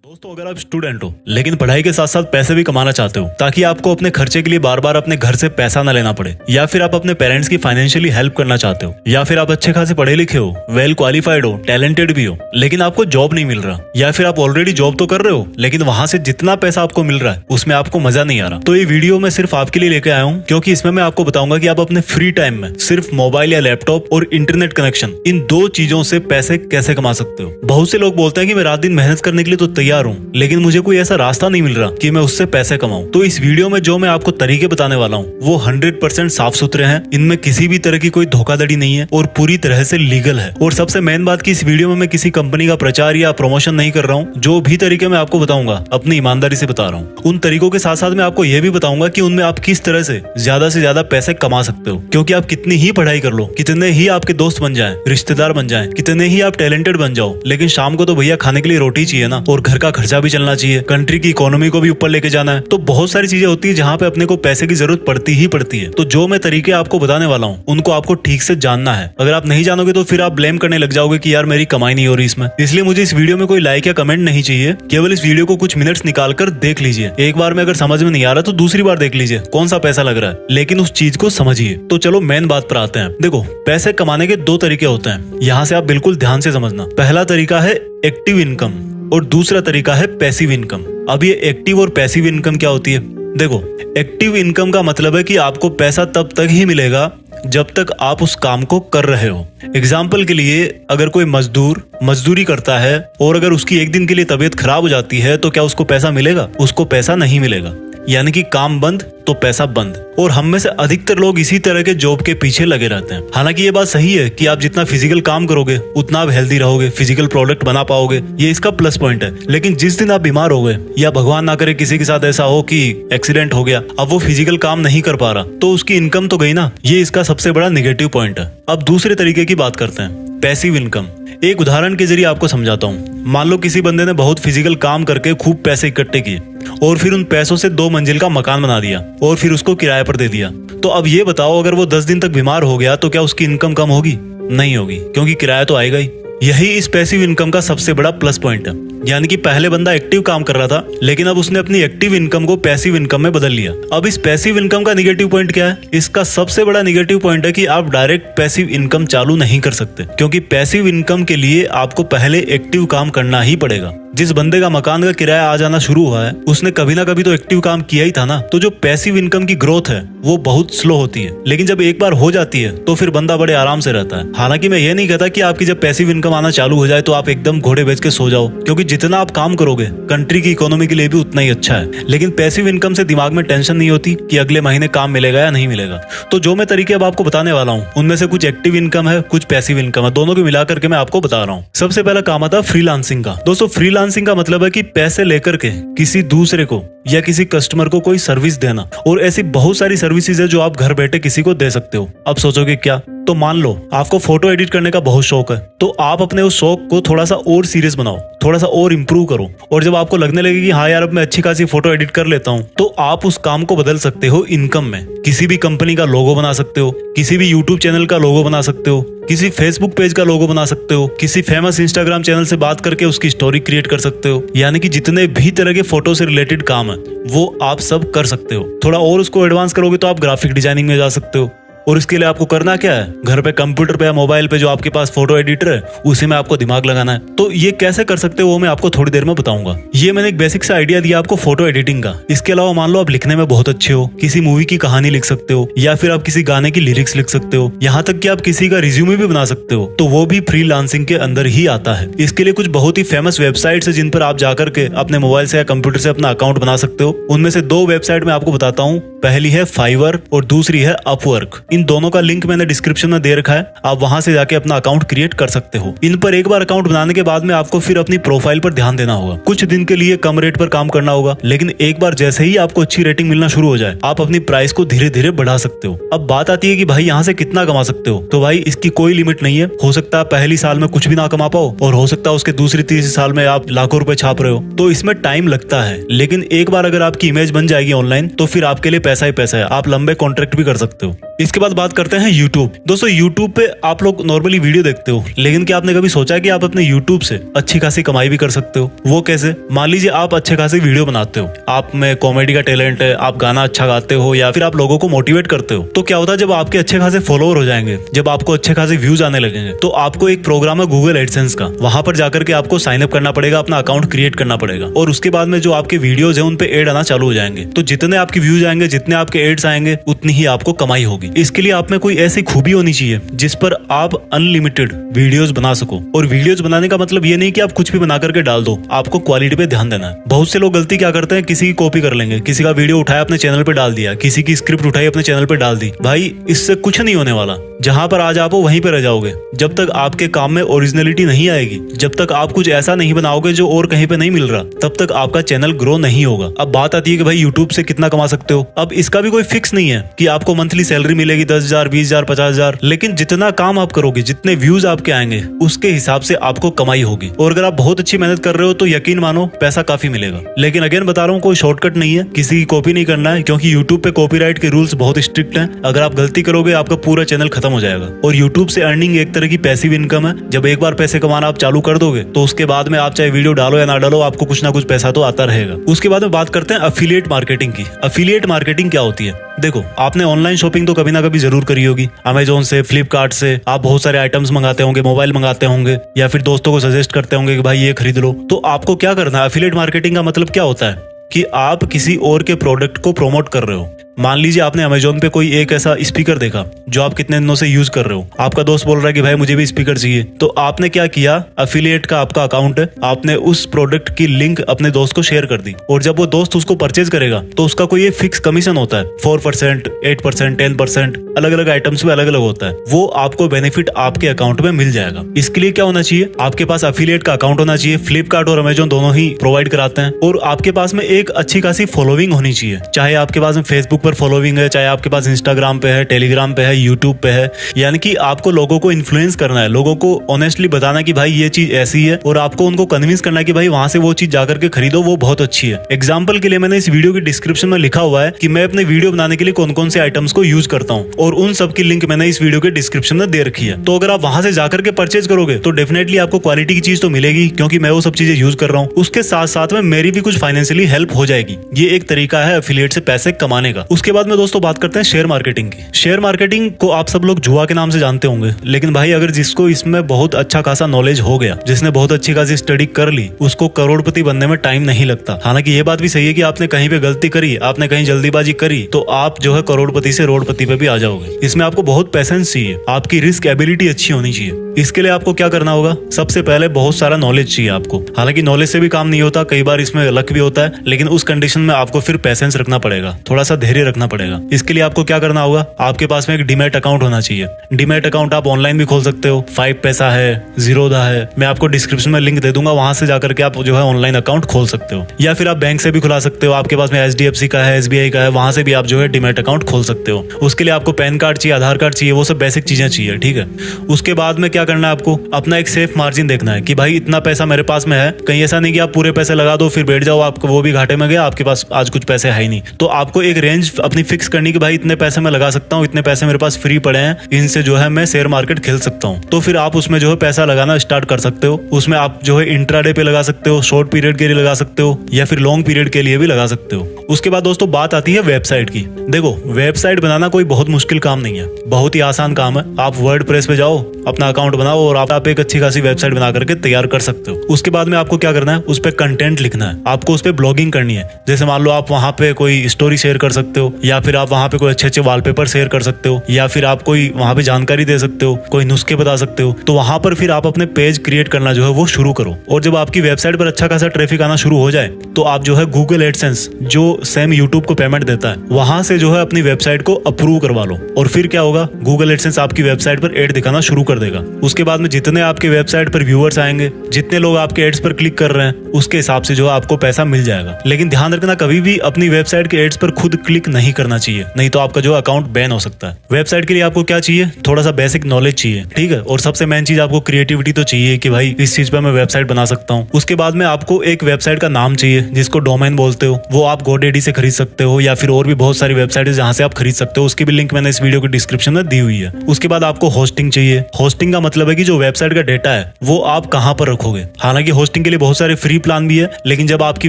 दोस्तों, अगर आप स्टूडेंट हो लेकिन पढ़ाई के साथ साथ पैसे भी कमाना चाहते हो ताकि आपको अपने खर्चे के लिए बार बार अपने घर से पैसा न लेना पड़े, या फिर आप अपने पेरेंट्स की फाइनेंशियली हेल्प करना चाहते हो, या फिर आप अच्छे खासे पढ़े लिखे हो, वेल क्वालिफाइड हो, टैलेंटेड भी हो, लेकिन आपको जॉब नहीं मिल रहा, या फिर आप ऑलरेडी जॉब तो कर रहे हो लेकिन वहां से जितना पैसा आपको मिल रहा है उसमें आपको मजा नहीं आ रहा, तो ये वीडियो मैं सिर्फ आपके लिए लेके आया हूँ क्योंकि इसमें मैं आपको बताऊंगा कि आप अपने फ्री टाइम में सिर्फ मोबाइल या लैपटॉप और इंटरनेट कनेक्शन, इन दो चीजों से पैसे कैसे कमा सकते हो। बहुत से लोग बोलते हैं कि मैं रात दिन मेहनत करने के लिए तो तैयार हूँ, लेकिन मुझे कोई ऐसा रास्ता नहीं मिल रहा कि मैं उससे पैसे कमाऊं। तो इस वीडियो में जो मैं आपको तरीके बताने वाला हूँ वो 100% साफ सुथरे हैं, इनमें किसी भी तरह की कोई धोखाधड़ी नहीं है और पूरी तरह से लीगल है। और सबसे मेन बात कि इस वीडियो में मैं किसी कंपनी का प्रचार या प्रमोशन नहीं कर रहा हूँ। जो भी तरीके मैं आपको बताऊंगा अपनी ईमानदारी से बता रहा हूँ। उन तरीकों के साथ साथ मैं आपको यह भी बताऊंगा कि उनमें आप किस तरह से ज्यादा पैसे कमा सकते हो, क्योंकि आप कितनी ही पढ़ाई कर लो, कितने ही आपके दोस्त बन जाएं, रिश्तेदार बन जाएं, कितने ही आप टैलेंटेड बन जाओ, लेकिन शाम को तो भैया खाने के लिए रोटी चाहिए ना, और घर का खर्चा भी चलना चाहिए, कंट्री की इकोनॉमी को भी ऊपर लेके जाना है। तो बहुत सारी चीजें होती है जहाँ पे अपने को पैसे की जरूरत पड़ती ही पड़ती है। तो जो मैं तरीके आपको बताने वाला हूँ उनको आपको ठीक से जानना है। अगर आप नहीं जानोगे तो फिर आप ब्लेम करने लग जाओगे कि यार मेरी कमाई नहीं हो रही इसमें। इसलिए मुझे इस वीडियो में कोई लाइक या कमेंट नहीं चाहिए, केवल इस वीडियो को कुछ मिनट्स निकाल कर देख लीजिए। एक बार में अगर समझ में नहीं आ रहा तो दूसरी बार देख लीजिए कौन सा पैसा लग रहा है, लेकिन उस चीज को समझिए। तो चलो मेन बात पर आते हैं। देखो, पैसे कमाने के दो तरीके होते हैं, यहाँ से आप बिल्कुल ध्यान से समझना। पहला तरीका है एक्टिव इनकम और दूसरा तरीका है पैसिव इनकम। अब ये एक्टिव और पैसिव इनकम क्या होती है? देखो, एक्टिव इनकम का मतलब है कि आपको पैसा तब तक ही मिलेगा जब तक आप उस काम को कर रहे हो। एग्जाम्पल के लिए, अगर कोई मजदूर मजदूरी करता है और अगर उसकी एक दिन के लिए तबीयत खराब हो जाती है तो क्या उसको पैसा मिलेगा? उसको पैसा नहीं मिलेगा। यानी कि काम बंद तो पैसा बंद। और हम में से अधिकतर लोग इसी तरह के जॉब के पीछे लगे रहते हैं। हालांकि ये बात सही है कि आप जितना फिजिकल काम करोगे उतना आप हेल्दी रहोगे, फिजिकल प्रोडक्ट बना पाओगे, ये इसका प्लस पॉइंट है। लेकिन जिस दिन आप बीमार हो गए या भगवान ना करे किसी के साथ ऐसा हो कि एक्सीडेंट हो गया, अब वो फिजिकल काम नहीं कर पा रहा, तो उसकी इनकम तो गई ना। ये इसका सबसे बड़ा निगेटिव पॉइंट है। अब दूसरे तरीके की बात करते हैं, पैसिव इनकम। एक उदाहरण के जरिए आपको समझाता हूँ। मान लो किसी बंदे ने बहुत फिजिकल काम करके खूब पैसे इकट्ठे किए और फिर उन पैसों से 2 मंजिल का मकान बना दिया और फिर उसको किराए पर दे दिया। तो अब ये बताओ, अगर वो 10 दिन तक बीमार हो गया तो क्या उसकी इनकम कम होगी? नहीं होगी, क्योंकि किराया तो आएगा ही। यही इस पैसिव इनकम का सबसे बड़ा प्लस पॉइंट है। यानी कि पहले बंदा एक्टिव काम कर रहा था, लेकिन अब उसने अपनी एक्टिव इनकम को पैसिव इनकम में बदल लिया। अब इस पैसिव इनकम का निगेटिव पॉइंट क्या है? इसका सबसे बड़ा निगेटिव पॉइंट है कि आप डायरेक्ट पैसिव इनकम चालू नहीं कर सकते, क्योंकि पैसिव इनकम के लिए आपको पहले एक्टिव काम करना ही पड़ेगा। जिस बंदे का मकान का किराया आ जाना शुरू हुआ है उसने कभी ना कभी तो एक्टिव काम किया ही था ना। तो जो पैसिव इनकम की ग्रोथ है वो बहुत स्लो होती है, लेकिन जब एक बार हो जाती है तो फिर बंदा बड़े आराम से रहता है। हालांकि मैं ये नहीं कहता कि आपकी जब पैसिव इनकम आना चालू हो जाए तो आप एकदम घोड़े बेच के सो जाओ, क्योंकि जितना आप काम करोगे कंट्री की इकोनॉमी के लिए भी उतना ही अच्छा है। लेकिन पैसिव इनकम से दिमाग में टेंशन नहीं होती कि अगले महीने काम मिलेगा या नहीं मिलेगा। तो जो मैं तरीके अब आपको बताने वाला हूँ उनमें से कुछ एक्टिव इनकम है, कुछ पैसिव इनकम है, दोनों को मिलाकर के मैं आपको बता रहा हूँ। सबसे पहला काम आता है फ्रीलांसिंग का। दोस्तों, फ्रीलांसिंग का मतलब है कि पैसे लेकर के किसी दूसरे को या किसी कस्टमर को कोई सर्विस देना। और ऐसी बहुत सारी सर्विसेज है जो आप घर बैठे किसी को दे सकते हो। अब सोचोगे क्या? तो मान लो आपको फोटो एडिट करने का बहुत शौक है, तो आप अपने उस शौक को थोड़ा सा और सीरियस बनाओ, थोड़ा सा और इम्प्रूव करो, और जब आपको लगने लगे कि हाँ यार अब मैं अच्छी खासी फोटो एडिट कर लेता हूँ, तो आप उस काम को बदल सकते हो इनकम में। किसी भी कंपनी का लोगो बना सकते हो, किसी भी यूट्यूब चैनल का लोगो बना सकते हो, किसी फेसबुक पेज का लोगो बना सकते हो, किसी फेमस इंस्टाग्राम चैनल से बात करके उसकी स्टोरी क्रिएट कर सकते हो। यानी कि जितने भी तरह के फोटो से रिलेटेड काम है वो आप सब कर सकते हो। थोड़ा और उसको एडवांस करोगे तो आप ग्राफिक डिजाइनिंग में जा सकते हो। और इसके लिए आपको करना क्या है? घर पे कंप्यूटर पे या मोबाइल पे जो आपके पास फोटो एडिटर है उसी में आपको दिमाग लगाना है। तो ये कैसे कर सकते हो वो मैं आपको थोड़ी देर में बताऊंगा। ये मैंने एक बेसिक सा आइडिया दिया आपको फोटो एडिटिंग का। इसके अलावा मान लो आप लिखने में बहुत अच्छे हो, किसी मूवी की कहानी लिख सकते हो, या फिर आप किसी गाने की लिरिक्स लिख सकते हो, यहाँ तक कि आप किसी का रिज्यूमे भी बना सकते हो, तो वो भी फ्रीलांसिंग के अंदर ही आता है। इसके लिए कुछ बहुत ही फेमस वेबसाइट्स है जिन पर आप जाकर के अपने मोबाइल से या कंप्यूटर से अपना अकाउंट बना सकते हो। उनमें से 2 वेबसाइट मैं आपको बताता हूँ। पहली है फाइवर और दूसरी है अपवर्क। इन दोनों का लिंक मैंने डिस्क्रिप्शन में दे रखा है, आप वहां से जाके अपना अकाउंट क्रिएट कर सकते हो। इन पर एक बार अकाउंट बनाने के बाद में आपको फिर अपनी प्रोफाइल पर ध्यान देना होगा। कुछ दिन के लिए कम रेट पर काम करना होगा, लेकिन एक बार जैसे ही आपको अच्छी रेटिंग मिलना शुरू हो जाए आप अपनी प्राइस को धीरे धीरे बढ़ा सकते हो। अब बात आती है कि भाई यहाँ से कितना कमा सकते हो, तो भाई इसकी कोई लिमिट नहीं है। हो सकता है पहली साल में कुछ भी ना कमा पाओ और हो सकता है उसके दूसरी तीसरी साल में आप लाखों रुपए छाप रहे हो। तो इसमें टाइम लगता है, लेकिन एक बार अगर आपकी इमेज बन जाएगी ऑनलाइन तो फिर आपके लिए पैसा ही पैसा है। आप लंबे कॉन्ट्रैक्ट भी कर सकते हो। इसके बाद बात करते हैं यूट्यूब। दोस्तों यूट्यूब पे आप लोग नॉर्मली वीडियो देखते हो, लेकिन क्या आपने कभी सोचा है कि आप अपने यूट्यूब से अच्छी खासी कमाई भी कर सकते हो? वो कैसे? मान लीजिए आप अच्छे खासी वीडियो बनाते हो, आप में कॉमेडी का टैलेंट है, आप गाना अच्छा गाते हो या फिर आप लोगों को मोटिवेट करते हो, तो क्या होता है जब आपके अच्छे खासे फॉलोअर हो जाएंगे, जब आपको अच्छे खासे व्यूज आने लगेंगे, तो आपको एक प्रोग्राम है गूगल एडसेंस का, वहां पर जाकर के आपको साइन अप करना पड़ेगा, अपना अकाउंट क्रिएट करना पड़ेगा और उसके बाद में जो आपके वीडियोज है उन पे एड आना चालू हो जाएंगे। तो जितने आपके व्यूज आएंगे, जितने आपके एड्स आएंगे, उतनी ही आपको कमाई होगी। इसके लिए आप में कोई ऐसी खूबी होनी चाहिए जिस पर आप अनलिमिटेड वीडियोस बना सको। और वीडियोस बनाने का मतलब ये नहीं कि आप कुछ भी बना करके डाल दो, आपको क्वालिटी पे ध्यान देना है। बहुत से लोग गलती क्या करते हैं, किसी की कॉपी कर लेंगे, किसी का वीडियो उठाया अपने चैनल पे डाल दिया, किसी की स्क्रिप्ट उठाई अपने चैनल पे डाल दी। भाई इससे कुछ नहीं होने वाला। जहां पर आज आप हो वहीं पर रह जाओगे। जब तक आपके काम में ओरिजिनलिटी नहीं आएगी, जब तक आप कुछ ऐसा नहीं बनाओगे जो और कहीं पे नहीं मिल रहा, तब तक आपका चैनल ग्रो नहीं होगा। अब बात आती है कि भाई यूट्यूब से कितना कमा सकते हो। अब इसका भी कोई फिक्स नहीं है कि आपको मंथली सैलरी मिलेगी 10,000, 20,000, 50,000, लेकिन जितना काम आप करोगे, जितने व्यूज आपके आएंगे, उसके हिसाब से आपको कमाई होगी। और अगर आप बहुत अच्छी मेहनत कर रहे हो तो यकीन मानो पैसा काफी मिलेगा। लेकिन अगेन बता रहा हूँ, कोई शॉर्टकट नहीं है, किसी की कॉपी नहीं करना है, क्योंकि यूट्यूब पे कॉपीराइट के रूल्स बहुत स्ट्रिक्ट हैं। अगर आप गलती करोगे आपका पूरा चैनल खत्म हो जाएगा। और यूट्यूब से अर्निंग एक तरह की पैसिव इनकम है। जब एक बार पैसे कमाना आप चालू कर दोगे तो उसके बाद में आप चाहे वीडियो डालो या ना डालो, आपको कुछ ना कुछ पैसा तो आता रहेगा। उसके बाद में बात करते हैं अफिलिएट मार्केटिंग की। अफिलिएट मार्केटिंग क्या होती है? देखो, आपने ऑनलाइन शॉपिंग तो कभी ना कभी जरूर करी होगी। अमेजोन से, फ्लिपकार्ट से आप बहुत सारे आइटम्स मंगाते होंगे, मोबाइल मंगाते होंगे या फिर दोस्तों को सजेस्ट करते होंगे कि भाई ये खरीद लो। तो आपको क्या करना है? अफिलिएट मार्केटिंग का मतलब क्या होता है कि आप किसी और के प्रोडक्ट को प्रमोट कर रहे हो। मान लीजिए आपने अमेजोन पे कोई एक ऐसा स्पीकर देखा जो आप कितने दिनों से यूज कर रहे हो, आपका दोस्त बोल रहा है कि भाई मुझे भी स्पीकर चाहिए, तो आपने क्या किया? अफिलिएट का आपका अकाउंट है, आपने उस प्रोडक्ट की लिंक अपने दोस्त को शेयर कर दी और जब वो दोस्त उसको परचेज करेगा तो उसका कोई एक फिक्स कमीशन होता है, 4%, 8%, 10%, अलग अलग आइटम्स पे अलग अलग होता है। वो आपको बेनिफिट आपके अकाउंट में मिल जाएगा। इसके लिए क्या होना चाहिए? आपके पास अफिलिएट का अकाउंट होना चाहिए। फ्लिपकार्ट और अमेजोन दोनों ही प्रोवाइड कराते हैं। और आपके पास में एक अच्छी खासी फॉलोइंग होनी चाहिए, चाहे आपके पास में फेसबुक पर फॉलोइंग है, चाहे आपके पास इंस्टाग्राम पे है, टेलीग्राम पे है, यूट्यूब पे है। यानी कि आपको लोगों को इन्फ्लुएंस करना है, लोगों को ऑनेस्टली बताना कि भाई ये चीज ऐसी है और आपको उनको कन्विंस करना है कि भाई वहां से वो चीज जाकर के खरीदो, वो बहुत अच्छी है। एग्जाम्पल के लिए मैंने इस वीडियो की डिस्क्रिप्शन में लिखा हुआ है कि मैं अपने वीडियो बनाने के लिए कौन कौन से आइटम्स को यूज करता हूँ और उन सब की लिंक मैंने इस वीडियो के डिस्क्रिप्शन में दे रखी है। तो अगर आप वहां से जाकर के परचेज करोगे तो डेफिनेटली आपको क्वालिटी की चीज तो मिलेगी, क्योंकि मैं वो सब चीजें यूज कर रहा हूँ। उसके साथ साथ में मेरी भी कुछ फाइनेंशियली हेल्प हो जाएगी। ये एक तरीका है एफिलिएट से पैसे कमाने का। उसके बाद में दोस्तों बात करते हैं शेयर मार्केटिंग की। शेयर मार्केटिंग को आप सब लोग जुआ के नाम से जानते होंगे, लेकिन भाई अगर जिसको इसमें बहुत अच्छा खासा नॉलेज हो गया, जिसने बहुत अच्छी खासी स्टडी कर ली, उसको करोड़पति बनने में टाइम नहीं लगता। हालांकि ये बात भी सही है कि आपने कहीं पे गलती करी, आपने कहीं जल्दीबाजी करी, तो आप जो है करोड़पति से रोडपति पे भी आ जाओगे। इसमें आपको बहुत पेशेंस चाहिए, आपकी रिस्क एबिलिटी अच्छी होनी चाहिए। इसके लिए आपको क्या करना होगा? सबसे पहले बहुत सारा नॉलेज चाहिए आपको। हालांकि नॉलेज से भी काम नहीं होता, कई बार इसमें लक भी होता है, लेकिन उस कंडीशन में आपको फिर पेशेंस रखना पड़ेगा, थोड़ा सा धैर्य रखना पड़ेगा। इसके लिए आपको क्या करना होगा? आपके पास में एक डीमैट अकाउंट होना चाहिए। डीमैट अकाउंट आप ऑनलाइन भी खोल सकते हो, 5 पैसा है, जीरोधा है, मैं आपको डिस्क्रिप्शन में लिंक दे दूंगा, वहां से जाकर के आप जो है ऑनलाइन अकाउंट खोल सकते हो। या फिर आप बैंक से भी खुला सकते हो, आपके पास में HDFC का है, SBI का है, वहां से भी आप जो है डीमैट अकाउंट खोल सकते हो। उसके लिए आपको पैन कार्ड चाहिए, आधार कार्ड चाहिए, वो सब बेसिक चीजें चाहिए, ठीक है। उसके बाद में क्या करना है? आपको अपना एक सेफ मार्जिन देखना है कि भाई इतना पैसा मेरे पास में है। कहीं ऐसा नहीं कि आप पूरे पैसे लगा दो फिर बैठ जाओ, आपको वो भी घाटे में गया, आपके पास आज कुछ पैसे है ही नहीं। तो आपको एक रेंज अपनी फिक्स करनी कि भाई इतने पैसे मैं लगा सकता हूँ, इतने पैसे मेरे पास फ्री पड़े हैं, इनसे जो है मैं शेयर मार्केट खेल सकता हूँ। तो फिर आप उसमें जो है पैसा लगाना स्टार्ट कर सकते हो। उसमें आप जो है इंट्राडे पे लगा सकते हो, शॉर्ट पीरियड के लिए लगा सकते हो, या फिर लॉन्ग पीरियड के लिए भी लगा सकते हो। उसके बाद दोस्तों बात आती है वेबसाइट की। देखो, वेबसाइट बनाना कोई बहुत मुश्किल काम नहीं है, बहुत ही आसान काम है। आप वर्डप्रेस पे जाओ, अपना अकाउंट बनाओ और आप एक अच्छी खासी वेबसाइट बना करके तैयार कर सकते हो। उसके बाद में आपको क्या करना है? उस पे कंटेंट लिखना है, आपको उस पे ब्लॉगिंग करनी है। जैसे मान लो आप वहां पे कोई स्टोरी शेयर कर सकते हो, या फिर आप वहां पे कोई अच्छे अच्छे वॉलपेपर शेयर कर सकते हो, या फिर आप कोई वहां पे जानकारी दे सकते हो, कोई नुस्खे बता सकते हो। तो वहां पर फिर आप अपने पेज क्रिएट करना जो है वो शुरू करो। और जब आपकी वेबसाइट पर अच्छा खासा ट्रैफिक आना शुरू हो जाए तो आप जो है गूगल एडसेंस, जो सेम यूट्यूब को पेमेंट देता है, वहां से जो है अपनी वेबसाइट को अप्रूव करवा लो। और फिर क्या होगा? गूगल एडसेंस आपकी वेबसाइट पर एड दिखाना शुरू कर देगा। उसके बाद में जितने आपके वेबसाइट पर व्यूअर्स आएंगे, जितने लोग आपके एड्स पर क्लिक कर रहे हैं, उसके हिसाब से जो है आपको पैसा मिल जाएगा। लेकिन ध्यान रखना, कभी भी अपनी वेबसाइट के एड्स पर खुद क्लिक नहीं करना चाहिए, नहीं तो आपका जो अकाउंट बैन हो सकता है। वेबसाइट के लिए आपको क्या चाहिए? थोड़ा सा बेसिक नॉलेज चाहिए, ठीक है। और सबसे मेन चीज आपको क्रिएटिविटी तो चाहिए कि भाई इस चीज पर मैं वेबसाइट बना सकता हूँ। उसके बाद में आपको एक वेबसाइट का नाम चाहिए, जिसको डोमेन बोलते हो, वो आप GoDaddy से खरीद सकते हो, या फिर और भी बहुत सारी वेबसाइट है जहाँ से आप खरीद सकते हो। उसकी भी लिंक मैंने इस वीडियो के डिस्क्रिप्शन में दी हुई है। उसके बाद आपको होस्टिंग चाहिए। होस्टिंग का मतलब है कि जो वेबसाइट का डेटा है वो आप कहाँ पर रखोगे। हालांकि होस्टिंग के लिए बहुत सारे फ्री प्लान भी है, लेकिन जब आपकी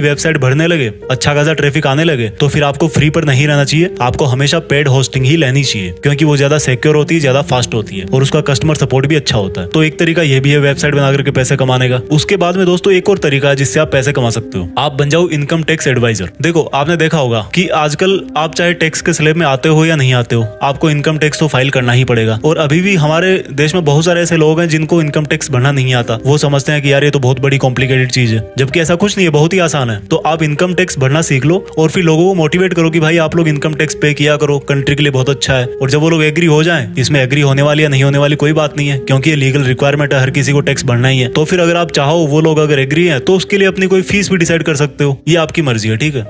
वेबसाइट बढ़ने लगे, अच्छा खासा ट्रैफिक आने लगे, तो फिर आपको फ्री पर नहीं रहना चाहिए। आपको हमेशा पेड होस्टिंग ही लेनी चाहिए, क्योंकि वो ज्यादा सिक्योर होती है, ज्यादा फास्ट होती है और उसका कस्टमर सपोर्ट भी अच्छा होता है। तो एक तरीका ये भी है वेबसाइट बना करके पैसे कमाने का। उसके बाद में दोस्तों एक और तरीका है जिससे आप पैसे कमा सकते हो। आप बन जाओ इनकम टैक्स एडवाइजर। देखो, आपने देखा होगा कि आजकल आप चाहे टैक्स के स्लैब में आते हो या नहीं आते हो, आपको इनकम टैक्स तो फाइल करना ही पड़ेगा। और अभी भी हमारे देश में बहुत सारे ऐसे लोग हैं जिनको इनकम टैक्स भरना नहीं आता। वो समझते हैं कि यार ये तो बहुत बड़ी कॉम्प्लिकेटेड चीज है, जबकि ऐसा कुछ नहीं है, बहुत ही आसान है। तो आप इनकम टैक्स भरना सीख लो और फिर लोगों को मोटिवेट करो कि भाई आप लोग इनकम टैक्स पे किया करो, कंट्री के लिए बहुत अच्छा है। और जब वो लोग एग्री हो जाएं, इसमें एग्री होने वाली या नहीं होने वाली कोई बात नहीं है, क्योंकि ये लीगल रिक्वायरमेंट है, हर किसी को टैक्स भरना ही है। तो फिर अगर आप चाहो, वो लोग अगर एग्री है, तो उसके लिए अपनी कोई फीस भी डिसाइड कर सकते हो। ये आपकी मर्जी है, ठीक है।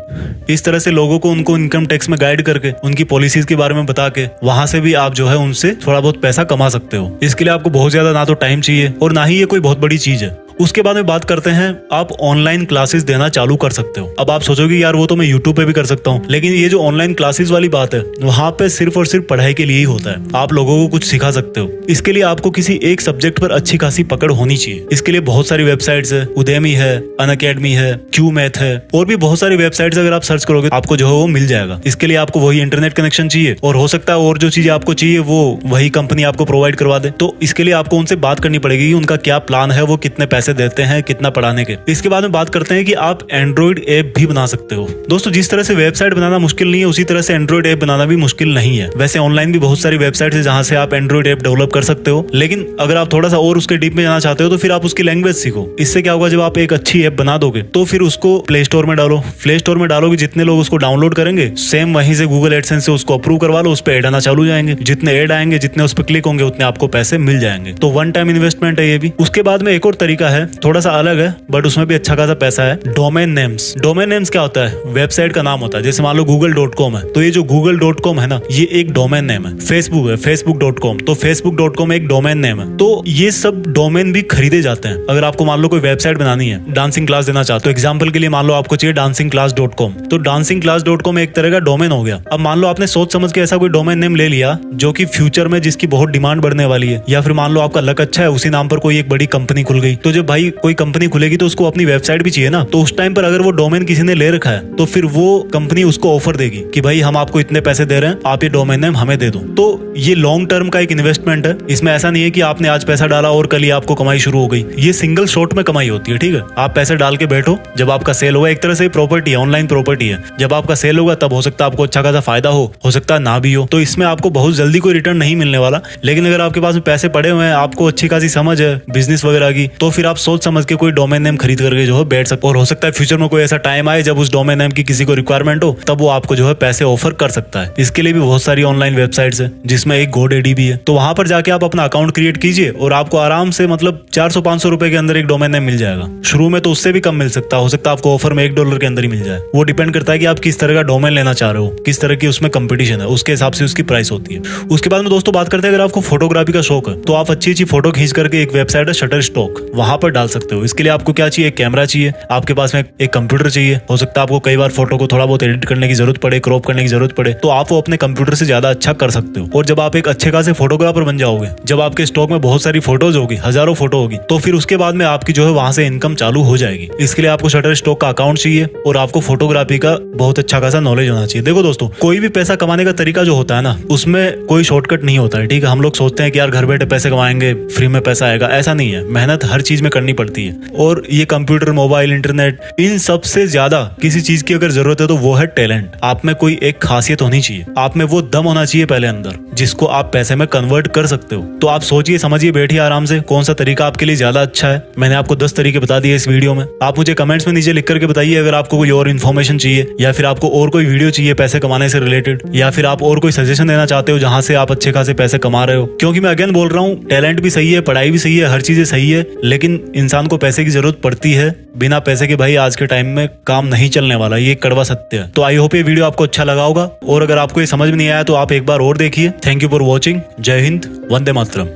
इस तरह से लोगों को उनको इनकम टैक्स में गाइड करके, उनकी पॉलिसीज के बारे में बता के, वहां से भी आप जो है उनसे थोड़ा बहुत पैसा कमा सकते हो। इसके लिए आपको बहुत ज्यादा ना तो टाइम चाहिए और ना ही ये कोई बहुत बड़ी चीज है। उसके बाद में बात करते हैं, आप ऑनलाइन क्लासेस देना चालू कर सकते हो। अब आप सोचोगे यार वो तो मैं यूट्यूब पे भी कर सकता हूँ, लेकिन ये जो ऑनलाइन क्लासेस वाली बात है, वहाँ पे सिर्फ और सिर्फ पढ़ाई के लिए ही होता है। आप लोगों को कुछ सिखा सकते हो। इसके लिए आपको किसी एक सब्जेक्ट पर अच्छी खासी पकड़ होनी चाहिए। इसके लिए बहुत सारी वेबसाइट्स है, उदेमी है, अनअकैडमी है, क्यू मैथ है, और भी बहुत सारी वेबसाइट्स अगर आप सर्च करोगे आपको जो है वो मिल जाएगा। इसके लिए आपको वही इंटरनेट कनेक्शन चाहिए, और हो सकता है और जो चीजें आपको चाहिए वो वही कंपनी आपको प्रोवाइड करवा दे। तो इसके लिए आपको उनसे बात करनी पड़ेगी कि उनका क्या प्लान है, वो कितने पैसे देते हैं, कितना पढ़ाने के। इसके बाद में बात करते हैं कि आप एंड्रॉइड ऐप भी बना सकते हो। दोस्तों, जिस तरह से वेबसाइट बनाना मुश्किल नहीं है, उसी तरह से एंड्रॉइड ऐप बनाना भी मुश्किल नहीं है। वैसे ऑनलाइन भी बहुत सारी वेबसाइट है जहां से आप एंड्रॉइड ऐप डेवलप कर सकते हो, लेकिन अगर आप थोड़ा सा और उसके डीप में जाना चाहते हो तो फिर आप उसकी लैंग्वेज सीखो। इससे क्या होगा, जब आप एक अच्छी ऐप बना दोगे तो फिर उसको प्ले स्टोर में डालो। प्ले स्टोर में डालोगे, जितने लोग उसको डाउनलोड करेंगे, सेम वहीं से गूगल एडसेंस से उसको अप्रूव करवा लो, उस पर ऐड आना चालू हो जाएंगे। जितने ऐड आएंगे, जितने उस पर क्लिक होंगे, उतने आपको पैसे मिल जाएंगे। तो वन टाइम इन्वेस्टमेंट है ये भी। उसके बाद में एक और तरीका है, थोड़ा सा अलग है बट उसमें भी अच्छा खासा पैसा है, डोमेन नेम्स। डोमेन नेम्स क्या होता है, वेबसाइट का नाम होता है। जैसे मान लो google.com है, तो ये जो google.com है ना, ये एक डोमेन नेम है। फेसबुक है, facebook.com, तो facebook.com एक डोमेन नेम है। तो ये सब डोमेन भी खरीदे जाते हैं। अगर आपको मान लो कोई वेबसाइट बनानी है, डांसिंग क्लास देना चाहते हो, एग्जाम्पल के लिए मान लो आपको चाहिए dancingclass.com, तो dancingclass.com एक तरह का डोमेन हो गया। अब मान लो आपने सोच समझ के ऐसा कोई डोमेन नेम ले लिया जो कि फ्यूचर में जिसकी बहुत डिमांड बढ़ने वाली है, या फिर मान लो आपका लक अच्छा है, उसी नाम पर कोई एक बड़ी कंपनी खुल गई। तो जब भाई कोई कंपनी खुलेगी तो उसको अपनी वेबसाइट भी चाहिए ना, तो उस टाइम पर अगर वो डोमेन किसी ने ले रखा है तो फिर वो कंपनी उसको ऑफर देगी कि भाई हम आपको इतने पैसे दे रहे हैं, आप ये डोमेन नेम हमें दे दो। तो ये लॉन्ग टर्म का एक इन्वेस्टमेंट है। इसमें ऐसा नहीं है कि आपने आज पैसा डाला और कल ही आपको कमाई शुरू हो गई। ये सिंगल शॉट में कमाई होती है, ठीक है। आप पैसे डाल के बैठो, जब आपका सेल होगा, एक तरह से प्रॉपर्टी है, ऑनलाइन प्रॉपर्टी है। जब आपका सेल होगा तब हो सकता है आपको अच्छा खासा फायदा हो सकता है ना भी हो। तो इसमें आपको बहुत जल्दी कोई रिटर्न नहीं मिलने वाला, लेकिन अगर आपके पास में पैसे पड़े हुए हैं, आपको अच्छी खासी समझ है बिजनेस वगैरह की, तो फिर आप सोच समझ के कोई डोमेन नेम खरीद करके जो है बैठ सकते हो। और हो सकता है फ्यूचर में कोई ऐसा टाइम आए जब उस डोमेन नेम की किसी को रिक्वायरमेंट हो, तब वो आपको जो है पैसे ऑफर कर सकता है। इसके लिए भी बहुत सारी ऑनलाइन वेबसाइट्स है, जिसमें एक GoDaddy भी है। तो वहां पर जाके आप अपना अकाउंट क्रिएट कीजिए और आपको आराम से मतलब 400-500 रुपए के अंदर एक डोमेन नेम मिल जाएगा। शुरू में तो उससे भी कम मिल सकता है, हो सकता है आपको ऑफर में $1 के अंदर ही मिल जाए। वो डिपेंड करता है कि आप किस तरह का डोमेन लेना चाह रहे हो, किस तरह की उसमें कंपटीशन है, उसके हिसाब से उसकी प्राइस होती है। उसके बाद में दोस्तों बात करते हैं, अगर आपको फोटोग्राफी का शौक है तो आप अच्छी अच्छी फोटो खींच करके एक वेबसाइट है शटरस्टॉक, वहां पर डाल सकते हो। इसके लिए आपको क्या चाहिए, एक कैमरा चाहिए, आपके पास में एक कंप्यूटर चाहिए। हो सकता है आपको कई बार फोटो को थोड़ा बहुत एडिट करने की जरूरत पड़े, क्रॉप करने की जरूरत पड़े, तो आप वो अपने कंप्यूटर से ज्यादा अच्छा कर सकते हो। और जब आप एक अच्छे खासे फोटोग्राफर बन जाओगे, जब आपके स्टॉक में बहुत सारी फोटोज होगी, हजारों फोटो होगी, तो फिर उसके बाद में आपकी जो है वहां से इनकम चालू हो जाएगी। इसके लिए आपको शटरस्टॉक का अकाउंट चाहिए और आपको फोटोग्राफी का बहुत अच्छा खासा नॉलेज होना चाहिए। देखो दोस्तों, कोई भी पैसा कमाने का तरीका जो होता है ना, उसमें कोई शॉर्टकट नहीं होता है, ठीक है। हम लोग सोचते हैं कि यार घर बैठे पैसे कमाएंगे, फ्री में पैसा आएगा, ऐसा नहीं है। मेहनत हर चीज में करनी पड़ती है। और ये कंप्यूटर, मोबाइल, इंटरनेट, इन सबसे ज्यादा किसी चीज की अगर जरूरत है तो वो है टैलेंट। आप में कोई एक खासियत होनी चाहिए, आप में वो दम होना चाहिए पहले अंदर, जिसको आप पैसे में कन्वर्ट कर सकते हो। तो आप सोचिए समझिए, बैठिए आराम से, कौन सा तरीका आपके लिए ज्यादा अच्छा है। मैंने आपको 10 तरीके बता दिए इस वीडियो में। आप मुझे कमेंट्स में नीचे लिख करके बताइए अगर आपको कोई और इन्फॉर्मेशन चाहिए, या फिर आपको और कोई वीडियो चाहिए पैसे कमाने से रिलेटेड, या फिर आप और कोई सजेशन देना चाहते हो जहां से आप अच्छे खासे पैसे कमा रहे हो। क्योंकि मैं अगेन बोल रहा हूँ, टैलेंट भी सही है, पढ़ाई भी सही है, हर चीजें सही है, लेकिन इंसान को पैसे की जरूरत पड़ती है। बिना पैसे के भाई आज के टाइम में काम नहीं चलने वाला, ये कड़वा सत्य है। तो आई होप ये वीडियो आपको अच्छा लगा होगा, और अगर आपको ये समझ में नहीं आया तो आप एक बार और देखिए। Thank you for watching. जय हिंद, वंदे मातरम।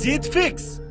जीत फिक्स।